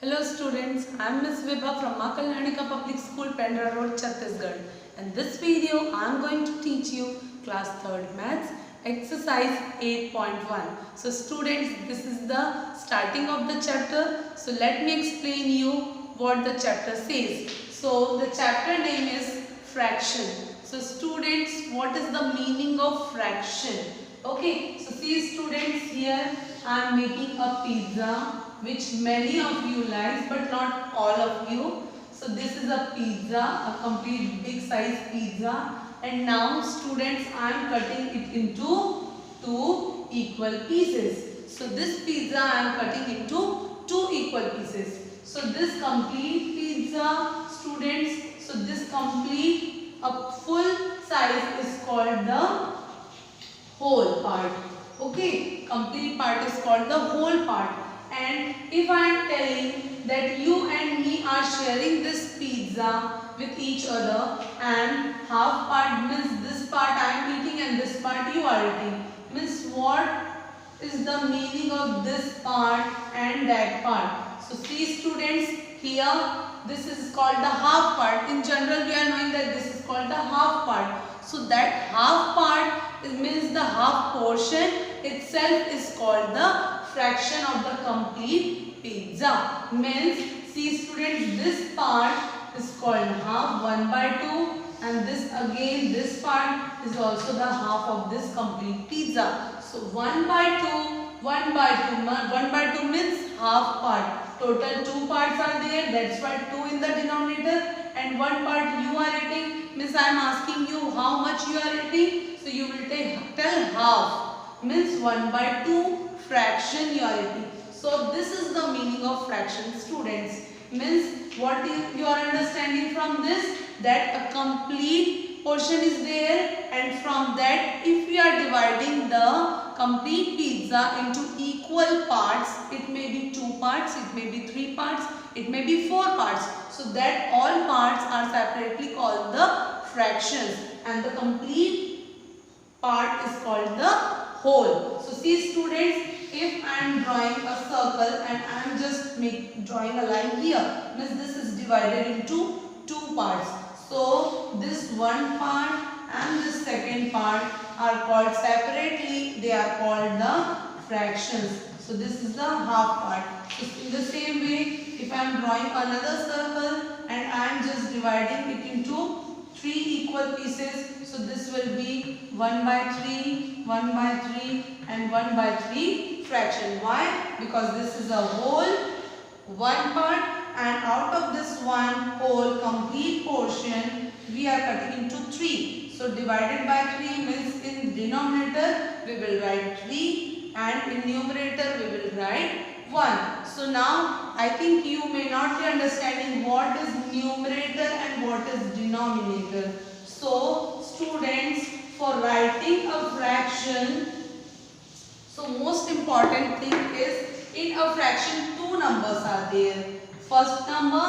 Hello students, I am Ms. Vibha from Maa Kalyanika Public School, Pendra Road, Chhattisgarh. In this video, I am going to teach you class 3rd Maths exercise 8.1. So students, this is the starting of the chapter. So let me explain you what the chapter says. So the chapter name is fraction. So students, what is the meaning of fraction? Okay, so see students, here I am making a pizza which many of you like but not all of you. So this is a pizza, a complete big size pizza, and now students I am cutting it into two equal pieces. So this pizza I am cutting into two equal pieces. So this complete pizza students, so this complete a full size is called the whole part. Okay, complete part is called the whole part. And if I am telling that you and me are sharing this pizza with each other, and half part means this part I am eating and this part you are eating, means what is the meaning of this part and that part? So see students, here this is called the half part. In general we are knowing that this is called the half part. So that half part means the half portion itself is called the fraction of the complete pizza. Means see students, this part is called half, 1/2, and this again this part is also the half of this complete pizza. So 1/2, 1/2 means half part. Total two parts are there, that's why 2 in the denominator, and one part you are eating. Means I am asking you how much you are eating, so you will tell half, means 1/2 fraction you are eating. So this is the meaning of fraction students. Means what is your understanding from this? That a complete portion is there, and from that if we are dividing the complete pizza into equal parts, it may be 2 parts, it may be 3 parts, it may be 4 parts. So that all parts are separately called the fractions, and the complete part is called the whole. So see students, if I am drawing a circle and I am just drawing a line here, means this is divided into 2 parts. So this one part and this second part are called separately, they are called the fractions. So this is the half part. So in the same way, if I am drawing another circle and I am just dividing it into 3 equal pieces, so this will be 1/3, 1/3 and 1/3 fraction. Why? Because this is a whole one part, and out of this one whole complete portion we are cutting into 3. So divided by 3 means in denominator we will write 3 and in numerator we will write 1. So now I think you may not be understanding what is numerator and what is denominator. So students, for writing a fraction, so most important thing is in a fraction two numbers are there. First number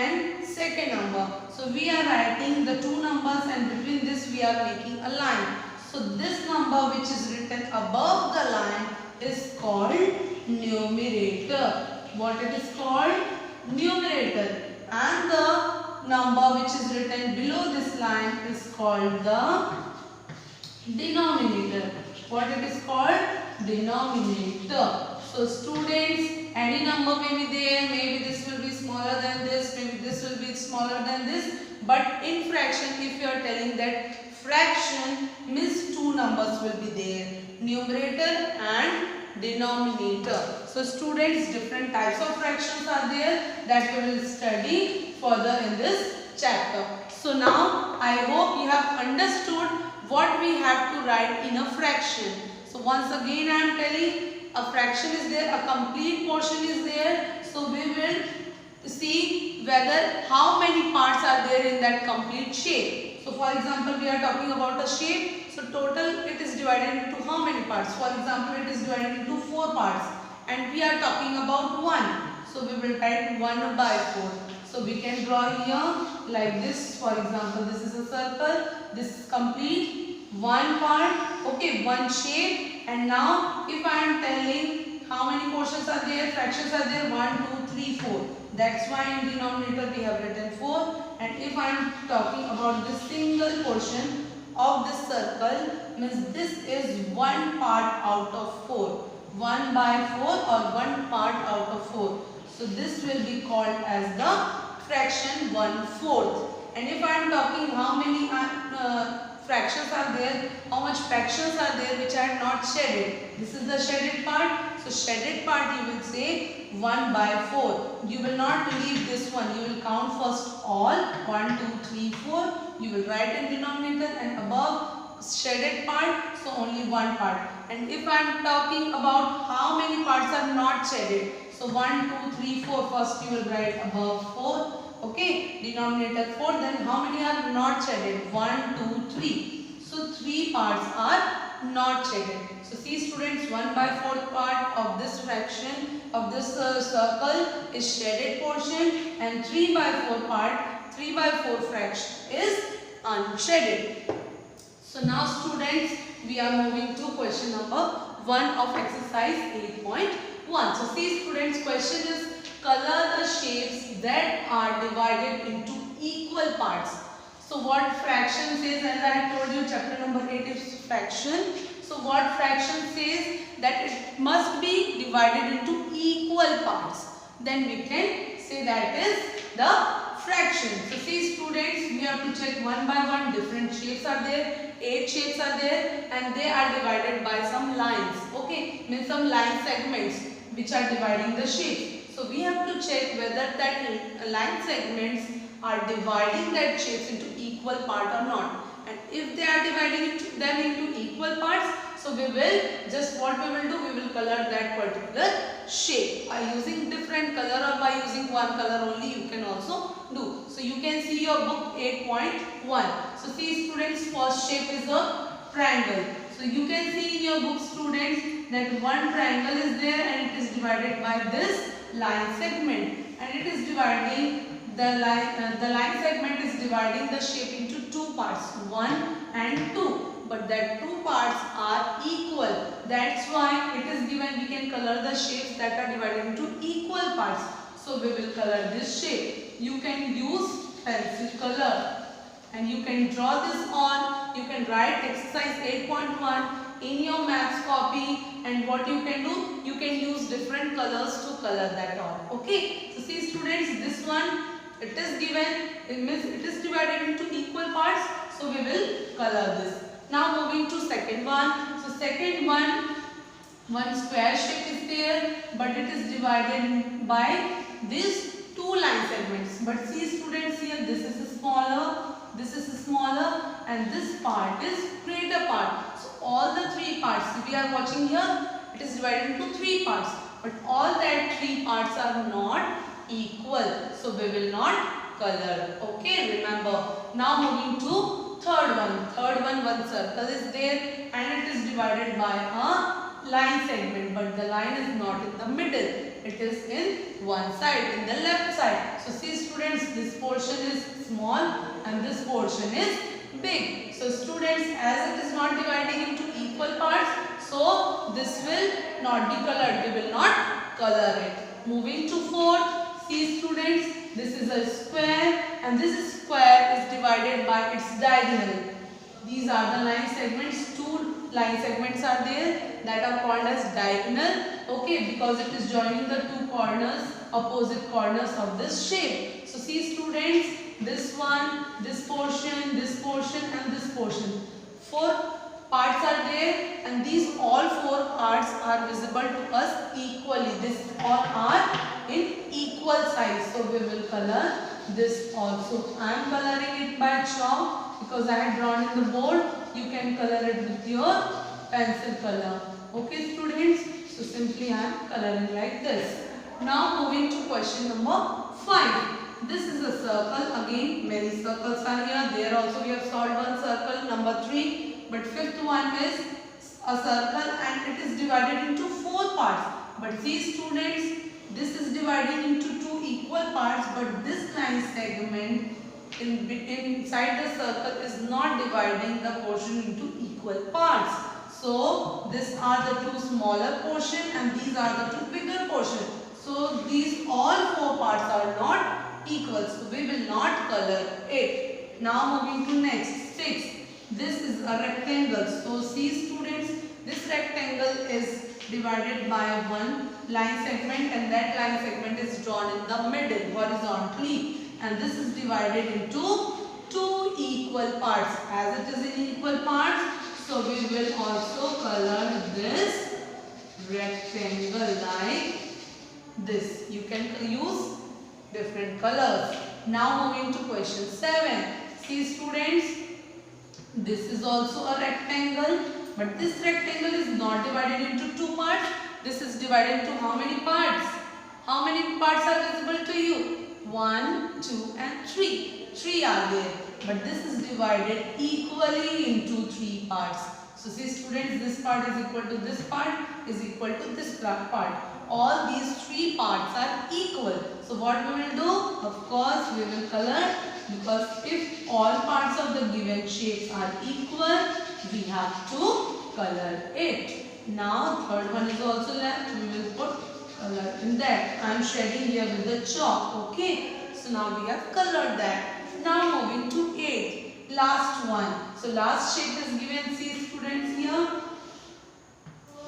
and second number. So we are writing the two numbers and between this we are making a line. So this number which is written above the line is called numerator. What it is called? Numerator. And the number which is written below this line is called the denominator. What it is called? Denominator. So students, any number may be there, maybe this will be smaller than this, maybe this will be smaller than this, but in fraction if you are telling that fraction means two numbers will be there, numerator and denominator. So students, different types of fractions are there that we will study further in this chapter. So now I hope you have understood what we have to write in a fraction. So once again I am telling, a fraction is there, a complete portion is there. So we will see whether how many parts are there in that complete shape. So for example, we are talking about a shape. So total it is divided into how many parts? For example, it is divided into 4 parts, and we are talking about 1. So we will write 1/4. So we can draw here like this. For example, this is a circle. This is complete one part, okay, one shape. And now if I am telling how many portions are there, fractions are there, 1, 2, 3, 4. That's why in denominator we have written 4. And if I am talking about this single portion of this circle, means this is one part out of 4. 1 by 4 or one part out of 4. So this will be called as the fraction 1/4. And if I am talking how many fractions are there, how much fractions are there which are not shaded. This is the shaded part. So shaded part you will say 1 by 4. You will not leave this one. You will count first all 1, 2, 3, 4. You will write in denominator and above shaded part. So only one part. And if I am talking about how many parts are not shaded. So 1, 2, 3, 4. First you will write above 4. Okay, denominator 4. Then how many are not shaded? 1, 2, 3. So 3 parts are not shaded. So see students, 1 by 4 part of this fraction of this circle is shaded portion, and 3 by 4 part, 3 by 4 fraction is unshaded. So now students, we are moving to question number 1 of exercise 8.1. So see students, question is color the shapes that are divided into equal parts. So what fraction says, as I told you, chapter number 8 is fraction. So what fraction says that it must be divided into equal parts. Then we can say that is the fraction. So see students, we have to check one by one. Different shapes are there. 8 shapes are there and they are divided by some lines. Okay, means some line segments which are dividing the shape. So we have to check whether that line segments are dividing that shapes into equal part or not. And if they are dividing them into equal parts, so we will just what we will do, we will color that particular shape by using different color or by using one color only you can also do. So you can see your book 8.1. So see students, first shape is a triangle. So you can see in your book students that one triangle is there and it is divided by this line segment, and it is dividing the line segment is dividing the shape into 2 parts, 1 and 2. But that 2 parts are equal. That's why it is given we can color the shapes that are divided into equal parts. So we will color this shape. You can use pencil color and you can draw this on. You can write exercise 8.1 in your maths copy, and what you can do, you can use different colors to color that on. Okay. So see students, this one, it is given, it means it is divided into equal parts. So we will color this. Now moving to second one. So second one square shape is there, but it is divided by these 2 line segments. But see students, here this is smaller, this is smaller, and this part is greater part. So all the 3 parts we are watching here, it is divided into 3 parts. But all that 3 parts are not equal. So we will not color. Okay, remember. Now moving to third one circle is there and it is divided by a line segment, but the line is not in the middle. It is in one side, in the left side. So see students, this portion is small and this portion is big. So students, as it is not dividing into equal parts, so this will not be colored. We will not color it. Moving to fourth, see students, this is a square and this square is divided by its diagonal. These are the line segments. 2 line segments are there that are called as diagonal. Okay, because it is joining the 2 corners, opposite corners of this shape. So see students, this one, this portion, and this portion. 4 parts are there and these all 4 parts are visible to us equally. This all are in equal size. So we will color this also. I am coloring it by chalk because I had drawn in the board. You can color it with your pencil color. Okay students, so simply I am coloring like this. Now moving to question number 5. This is a circle. Again many circles are here. There also we have solved one circle, number 3. But 5th one is a circle and it is divided into 4 parts. But see students, this is dividing into 2 equal parts, but this line segment inside the circle is not dividing the portion into equal parts. So these are the 2 smaller portion and these are the 2 bigger portion. So these all are not equal, so we will not color it. Now moving to next, 6. This is a rectangle. So see students, this rectangle is divided by one line segment, and that line segment is drawn in the middle horizontally, and this is divided into two equal parts. As it is in equal parts, so we will also color this rectangle like this. You can use different colors. Now moving to question 7. See students, this is also a rectangle, but this rectangle is not divided into two parts. This is divided into how many parts? How many parts are visible to you? 1, 2 and 3. 3 are there, but this is divided equally into 3 parts. So see students, this part is equal to this part is equal to this part. All these 3 parts are equal. So what we will do? Of course we will color, because if all parts of the given shapes are equal, we have to color it. Now third one is also left. We will put color in that. I am shading here with the chalk. Okay. So now we have colored that. Now moving to 8. Last one. So last shape is given. See students here.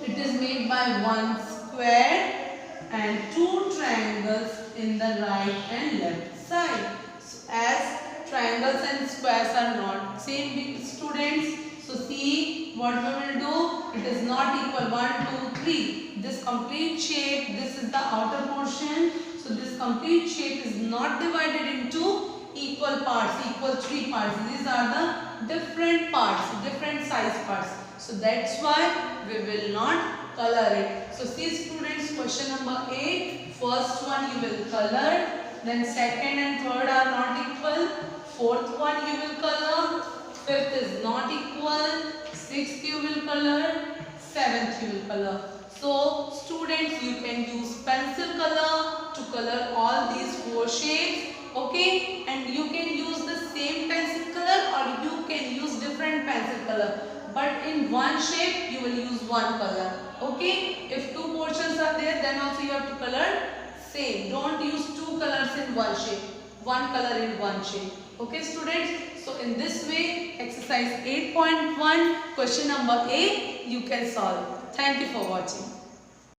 It is made by one square and two triangles in the right and left side. So as triangles and squares are not same students, so see what we will do. It is not equal. 1, 2, 3. This complete shape, this is the outer portion. So this complete shape is not divided into equal parts, equal 3 parts. These are the different parts, different size parts. So that's why we will not color it. So see students, question number 8. First one you will color. Then second and third are not equal. Fourth one you will color. Fifth is not equal. Sixth you will color. Seventh you will color. So students, you can use pencil color to color all these 4 shapes. Okay, and you can use the same pencil color or you can use different pencil color. But in one shape you will use one color. Okay, if 2 portions are there, then also you have to color same. Don't use 2 colors in one shape. One color in one shape. Okay students, so in this way exercise 8.1 question number A you can solve. Thank you for watching.